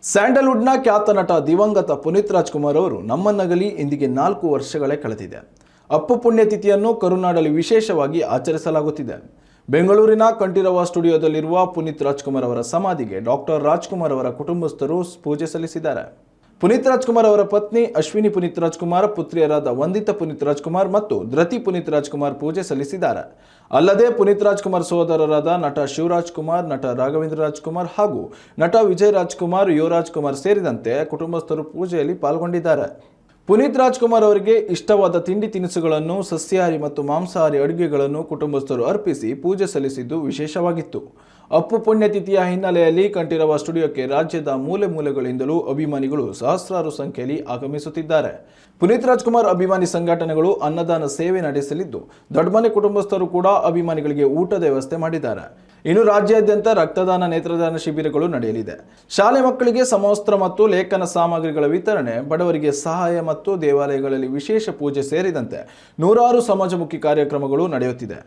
ಸ್ಯಾಂಡಲ್ವುಡ್ನ ಖ್ಯಾತ ನಟ ದಿವಂಗತ ಪುನೀತ್ ರಾಜ್ಕುಮಾರ್ ಅವರು ನಮ್ಮನ್ನಗಲಿ ಇಂದಿಗೆ 4 ವರ್ಷಗಳೇ ಕಳೆದಿದೆ. ಅಪ್ಪು ಪುಣ್ಯತಿಥಿಯನ್ನು ಕರುನಾಡಲ್ಲಿ ವಿಶೇಷವಾಗಿ ಆಚರಿಸಲಾಗುತ್ತಿದೆ. ಬೆಂಗಳೂರಿನ ಕಂಠೀರವ ಸ್ಟುಡಿಯೋದಲ್ಲಿರುವ ಪುನೀತ್ ರಾಜ್ಕುಮಾರ್ ಅವರ ಸಮಾಧಿಗೆ ಡಾಕ್ಟರ್ ರಾಜ್ಕುಮಾರ್ ಅವರ ಕುಟುಂಬಸ್ಥರು ಪೂಜೆ ಸಲ್ಲಿಸಿದ್ದಾರೆ. ಪುನೀತ್ ರಾಜ್ಕುಮಾರ್ ಅವರ ಪತ್ನಿ ಅಶ್ವಿನಿ ಪುನೀತ್ ರಾಜ್ಕುಮಾರ್, ಪುತ್ರಿಯರಾದ ವಂದಿತಾ ಪುನೀತ್ ರಾಜ್ಕುಮಾರ್ ಮತ್ತು ಧೃತಿ ಪುನೀತ್ ರಾಜ್ಕುಮಾರ್ ಪೂಜೆ ಸಲ್ಲಿಸಿದ್ದಾರೆ. ಅಲ್ಲದೆ ಪುನೀತ್ ರಾಜ್ಕುಮಾರ್ ಸಹೋದರರಾದ ನಟ ಶಿವರಾಜ್ ಕುಮಾರ್, ನಟ ರಾಘವೇಂದ್ರ ರಾಜ್ಕುಮಾರ್ ಹಾಗೂ ನಟ ವಿಜಯ್ ರಾಜ್ಕುಮಾರ್, ಯುವರಾಜ್ ಕುಮಾರ್ ಸೇರಿದಂತೆ ಕುಟುಂಬಸ್ಥರು ಪೂಜೆಯಲ್ಲಿ ಪಾಲ್ಗೊಂಡಿದ್ದಾರೆ. ಪುನೀತ್ ರಾಜ್ಕುಮಾರ್ ಅವರಿಗೆ ಇಷ್ಟವಾದ ತಿಂಡಿ ತಿನಿಸುಗಳನ್ನು, ಸಸ್ಯಾಹಾರಿ ಮತ್ತು ಮಾಂಸಾಹಾರಿ ಅಡುಗೆಗಳನ್ನು ಕುಟುಂಬಸ್ಥರು ಅರ್ಪಿಸಿ ಪೂಜೆ ಸಲ್ಲಿಸಿದ್ದು ವಿಶೇಷವಾಗಿತ್ತು. ಅಪ್ಪು ಪುಣ್ಯತಿಥಿಯ ಹಿನ್ನೆಲೆಯಲ್ಲಿ ಕಂಠೀರವ ಸ್ಟುಡಿಯೋಕ್ಕೆ ರಾಜ್ಯದ ಮೂಲೆ ಮೂಲೆಗಳಿಂದಲೂ ಅಭಿಮಾನಿಗಳು ಸಹಸ್ರಾರು ಸಂಖ್ಯೆಯಲ್ಲಿ ಆಗಮಿಸುತ್ತಿದ್ದಾರೆ. ಪುನೀತ್ ರಾಜ್ಕುಮಾರ್ ಅಭಿಮಾನಿ ಸಂಘಟನೆಗಳು ಅನ್ನದಾನ ಸೇವೆ ನಡೆಸಲಿದ್ದು, ದೊಡ್ಡಮನೆ ಕುಟುಂಬಸ್ಥರು ಕೂಡ ಅಭಿಮಾನಿಗಳಿಗೆ ಊಟದ ವ್ಯವಸ್ಥೆ ಮಾಡಿದ್ದಾರೆ. ಇನ್ನು ರಾಜ್ಯಾದ್ಯಂತ ರಕ್ತದಾನ, ನೇತ್ರದಾನ ಶಿಬಿರಗಳು ನಡೆಯಲಿದೆ. ಶಾಲೆ ಮಕ್ಕಳಿಗೆ ಸಮವಸ್ತ್ರ ಮತ್ತು ಲೇಖನ ಸಾಮಗ್ರಿಗಳ ವಿತರಣೆ, ಬಡವರಿಗೆ ಸಹಾಯ ಮತ್ತು ದೇವಾಲಯಗಳಲ್ಲಿ ವಿಶೇಷ ಪೂಜೆ ಸೇರಿದಂತೆ ನೂರಾರು ಸಮಾಜಮುಖಿ ಕಾರ್ಯಕ್ರಮಗಳು ನಡೆಯುತ್ತಿದೆ.